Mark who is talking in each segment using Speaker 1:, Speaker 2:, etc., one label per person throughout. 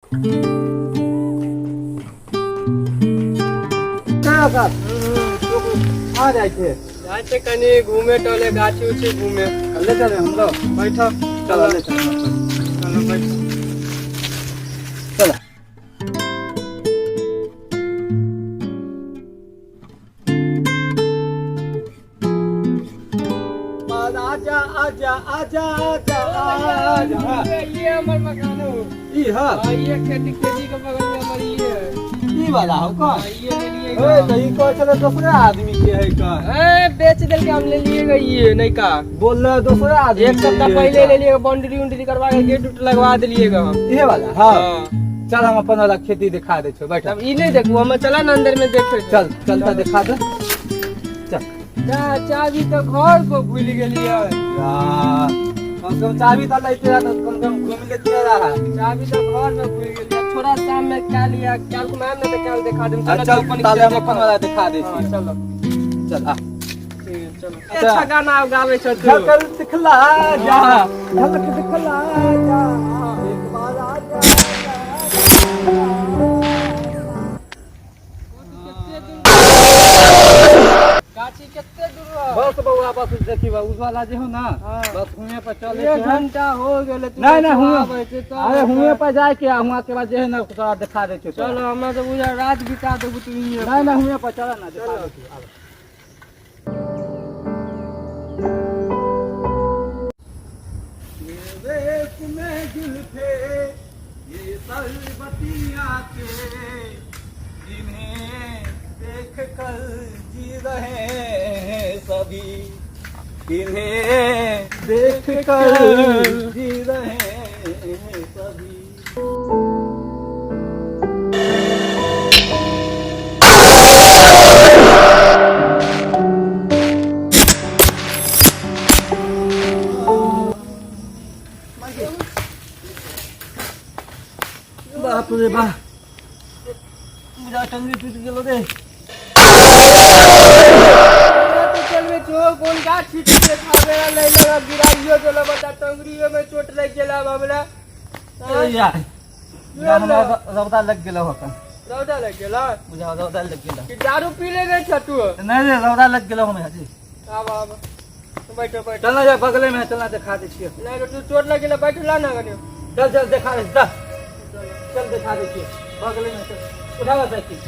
Speaker 1: आ जाए
Speaker 2: जाते कहीं घूमे टहले गाछी उछी घूमे।
Speaker 1: ले चले हम लोग।
Speaker 2: बैठो
Speaker 1: चलो ले चलो
Speaker 2: चलो बैठो।
Speaker 1: चलो। आजा आजा आजा आजा आजा।
Speaker 2: ये हमार मकान हो।
Speaker 1: ई हां
Speaker 2: ये खेती खेती के बगल में हमारी ये है।
Speaker 1: ई वाला हो का?
Speaker 2: ये ले लिए
Speaker 1: ओए नहीं को चले दूसरे आदमी के है का?
Speaker 2: ए बेच देल के हम ले लिए गई ये नहीं का।
Speaker 1: बोल रहे दूसरे आदमी।
Speaker 2: एक सप्ताह पहले ले लिए बाउंड्री उंड्री करवा के गेट उट लगवा दिलिएगा हम।
Speaker 1: ये वाला हां। चल हम अपन वाला खेती दिखा दे छो बैठ।
Speaker 2: अब ई नहीं देखो हम चला ना अंदर में देखे।
Speaker 1: चल चलता दिखा दे। चल
Speaker 2: चाबी तो घर को भूल गेली है
Speaker 1: यार कम से कम चाबी तो लेते रहा तो कम से कम घूम लेते रहा।
Speaker 2: चाबी तो घर में भूल गेली है। थोड़ा शाम में क्या लिया क्या को मैम ने तो क्या दिखा दूं।
Speaker 1: चल ताले हम अपन वाला दिखा दे छी।
Speaker 2: चलो
Speaker 1: चल आ
Speaker 2: चलो। अच्छा गाना गावे छ तू।
Speaker 1: झलक दिखला जा झलक दिखला जा एक बार आ जा।
Speaker 2: गाछी कितने दूर है?
Speaker 1: बस बउआ बस देखी बा उस वाला जे हो ना बस हुए पर चले
Speaker 2: एक घंटा हो गेले तू।
Speaker 1: नहीं हुए अरे हुए पर जाए के हुआ के बाद जे है ना थोड़ा दिखा दे छो।
Speaker 2: चलो हमरा तो बुझा रात बिता देबू तू ही।
Speaker 1: नहीं हुए पर चला ना दिखा दे। ये में जुल्फे ये सरबतियां के जिन्हें देख कर जी रहे हैं सभी इन्हें देख कर जी रहे हैं सभी। बाप रे बाप मुझे टंगरी टूट गेलो रे।
Speaker 2: कौन गाछी के खावे ले लगा गिराइयो देला बता टंगरियो में चोट लग गेला हमरा।
Speaker 1: यार हमरा रौदा लग गेलो होकन।
Speaker 2: रौदा लग गेला?
Speaker 1: मुझे रौदा लग गेलो।
Speaker 2: कि दारू पी ले गई छ तू?
Speaker 1: नहीं रे रौदा लग गेलो हमें हाजी।
Speaker 2: आब बैठो बैठो।
Speaker 1: चलना जा बगले में चलना दिखा दे छियो।
Speaker 2: नहीं तू चोट लग गेला बैठला ना कनियो।
Speaker 1: चल दिखा दे चल दिखा दे छियो बगले में चल उठावा साइकिल।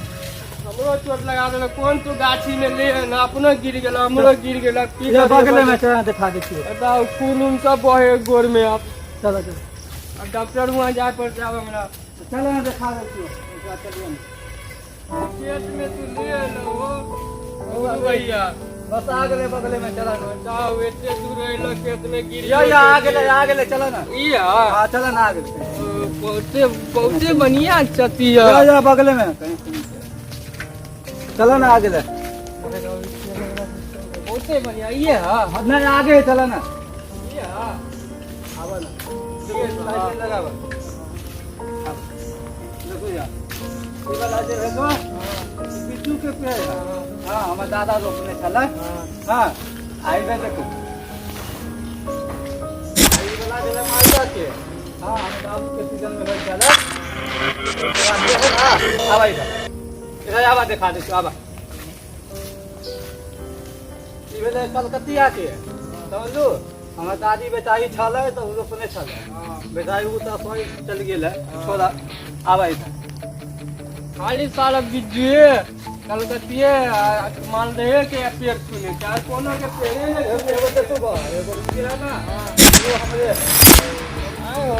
Speaker 2: हमरो चोट लगा देला कौन तू गाछी में ले ना अपनो गिर गेला हमरो गिर गेला।
Speaker 1: ये बगले में चलना दिखा दे छियो।
Speaker 2: बताओ खून उन सब बहे गोर में अब।
Speaker 1: चलो
Speaker 2: अब डॉक्टर वहां जाए पड़ जावे हमरा।
Speaker 1: चलो ना दिखा दे छियो। चलिए
Speaker 2: खेत में तू ले लो ओ भैया
Speaker 1: बस आ गए बगले में चला ना।
Speaker 2: जाओ इतने दूर एलो खेत में गिर
Speaker 1: या आ गए चलो ना।
Speaker 2: ई
Speaker 1: हां चलो ना आ गए।
Speaker 2: बहुते बढ़िया छती है।
Speaker 1: या बगले में चलो ना आ गए।
Speaker 2: बहुते बढ़िया ये है
Speaker 1: नहीं आगे चलो ना।
Speaker 2: ये है
Speaker 1: आवा ना ये साइकिल लगावा। देखो यार ये वाला जे है तो बिच्छू के पेड़ है। हां हमारे दादा रोपने चला। हां आई बे देखो ये वाला जे मालदा के। हां हम दाऊ के सीजन में लग चला। हां आवा इधर आवा दिखा दे आवा। ई वाला कलकतिया के समझलू हमार दादी बेचारी छले तो उ रोपने छले बेचारी उ तो सोई चल गेल छोड़ा आवा इधर।
Speaker 2: खाली साल बिजुए कलकतिए मालदह के पेड़ सुने चार कोनो के पेड़े ने
Speaker 1: एगो देखो बा एगो गिरा ना वो हमरे
Speaker 2: आयो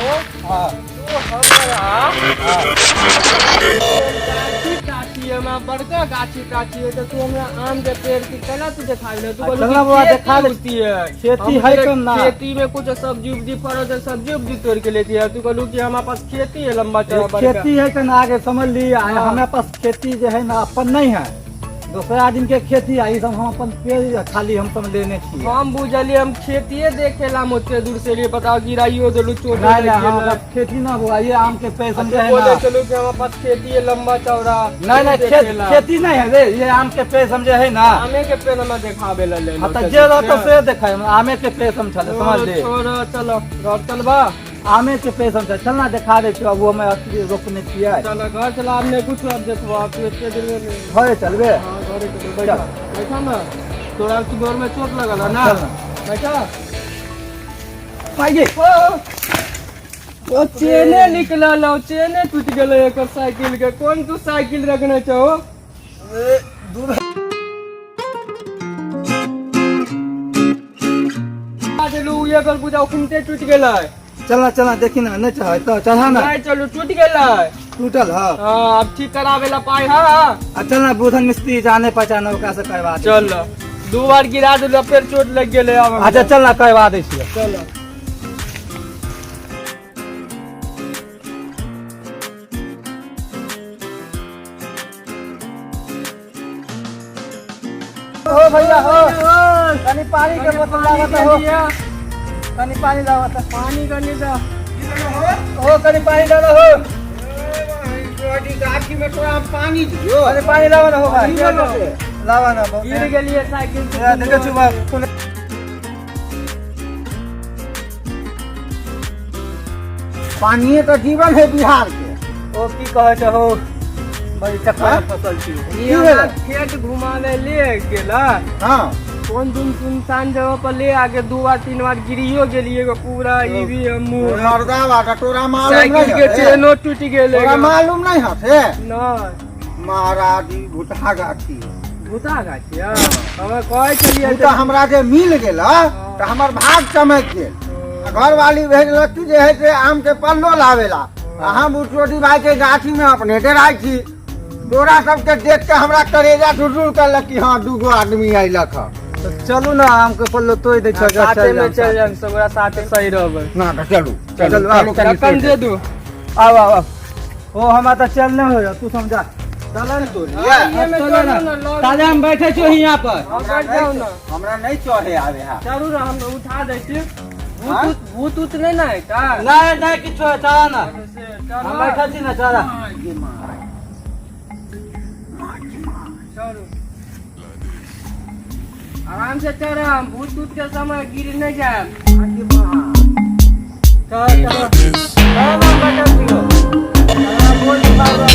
Speaker 1: हां
Speaker 2: ओ हमरा गाछी हमरा बड़का गाछी है तो तू हमरा आम के पेड़ की कला तू दिखा ले तू
Speaker 1: चलना बुआ दिखा देती
Speaker 2: है।
Speaker 1: खेती है कम ना
Speaker 2: खेती में कुछ सब्जी उब्जी फरो तो सब्जी उब्जी तोड़ के लेती है। तू कहलू कि हमारे पास खेती है लंबा चौड़ा बड़का।
Speaker 1: खेती है कन आगे समझ ली हमारे पास खेती जो है ना अपन नहीं है दूसरा आदमी के खेती आई सब हम अपन पेड़ खाली हम सब लेने छी।
Speaker 2: हम बुझलिए हम खेतीये देखेला मोते दूर से लिए बताओ गिराइयो देलू चोट
Speaker 1: नहीं हम खेती ना हुआ ये आम के पेड़ समझे है
Speaker 2: बोले
Speaker 1: ना।
Speaker 2: चलो कि हमारे पास खेती है लंबा चौड़ा।
Speaker 1: नहीं खेती नहीं है रे ये आम के पेड़ समझे है ना।
Speaker 2: आमे के पेड़ में देखावे ले
Speaker 1: हां तो जे रहतो से देखाय आमे के पेड़ समझ ले समझ ले।
Speaker 2: छोड़ चलो घर चलबा
Speaker 1: आमे के पैसा से चलना दिखा दे अब वो मैं असली रोकने किया है।
Speaker 2: चलो घर चला आपने कुछ अब देखो आप इतने दिन में
Speaker 1: घरे चलबे
Speaker 2: हाँ घरे चलो बैठा बैठा ना तोरा की गोर में चोट लगल है ना बैठा
Speaker 1: आइए
Speaker 2: वो चेने निकला लो चेने टूट गए एक साइकिल के कौन तू साइकिल रखने चाहो ये कर पूजा खुनते टूट गेला
Speaker 1: चलना चलना देखी ना नहीं चाहे तो चढ़ा ना
Speaker 2: नहीं चलो टूट गेला
Speaker 1: टूटल है
Speaker 2: हाँ अब ठीक करावे ला पाए हाँ
Speaker 1: चलना बुधन मिस्त्री जाने पहचाने ओकरा से करवा दे।
Speaker 2: चल 2 बार गिरा दे फिर चोट लग गेले अब
Speaker 1: अच्छा चलना करवा दे छियै
Speaker 2: चलो
Speaker 1: हो भैया हो कनी पानी के बोतल लावत हो कनी पानी लावत
Speaker 2: पानी का निदा
Speaker 1: हो कनी पानी डालो हो
Speaker 3: बॉडी गाठी में थोड़ा पानी दियो।
Speaker 1: कनी पानी लावा ना हो भाई लावा ना
Speaker 2: गिर गेलिए साइकिल
Speaker 1: मेरा देखो चुमा
Speaker 3: पानी तो जीवन है बिहार के।
Speaker 1: ओ की कहे छ हो बड़ी चक्कर में फसल छी
Speaker 2: ये हमरा खेत घुमाने ले गेला
Speaker 3: हाँ
Speaker 2: कौन तुम सुनसान जगह पर ले आके 2 बार 3 बार गिरियो गेलिए को पूरा ईवी हमू
Speaker 3: मर्दा बाटा तोरा मालूम
Speaker 2: साइकिल
Speaker 3: नहीं
Speaker 2: के
Speaker 3: है?
Speaker 2: चेनो टूट गेले
Speaker 3: तोरा मालूम नहीं है
Speaker 2: ना
Speaker 3: महाराज ई भुटहा गाठी
Speaker 2: भूता गाछिया हमें कहे चलिए
Speaker 3: तो हमरा जे मिल गेला तो हमर भाग चमक गेल। घर वाली भेजलक कि जे है से आम के पल्लो लावेला हम उ छोटी भाई के गाठी में अपने डेराई छी। तोरा सबके देख के हमरा करेजा टुटुर करलक कि हाँ 2 आदमी अइलक ह।
Speaker 1: तो चलू ना आम के पल्लो तोड़ दे छ
Speaker 2: साथे में चल जान सबरा साथे सही रहबे
Speaker 3: ना तो चलू
Speaker 1: चलू, आओ,
Speaker 2: रकम दे दो
Speaker 1: आओ आओ आओ। ओ हमारा तो चलने हो तू समझा चलन तो
Speaker 2: ये में चलो ना
Speaker 1: ताजा हम बैठे छो यहाँ पर
Speaker 2: हम बैठ जाओ ना
Speaker 3: हमरा नहीं चढ़े आवे हा।
Speaker 2: चलू ना हम उठा दै छी
Speaker 3: हाँ?
Speaker 2: भूत उत नहीं ना है का
Speaker 1: नहीं नहीं किछो है चला ना
Speaker 2: चलो
Speaker 1: हम बैठे छी ना चला
Speaker 2: चलो आराम से चल हम भूत उत के समय गिर नहीं जाए
Speaker 1: चल चलो चल हम बैठे छी हो बोल बाबा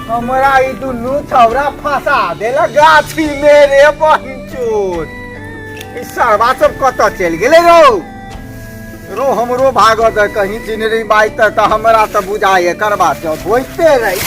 Speaker 1: हम
Speaker 3: हमरा ई दुनू छौरा फंसा देलक गाछी में रे बहिनचोद। ई सरवा सब कतऽ चलि गेलै रो हमरो भागऽ दे कहीं चिनरी बाई त हमरा त बुझाए करबा चौथ होइते रही।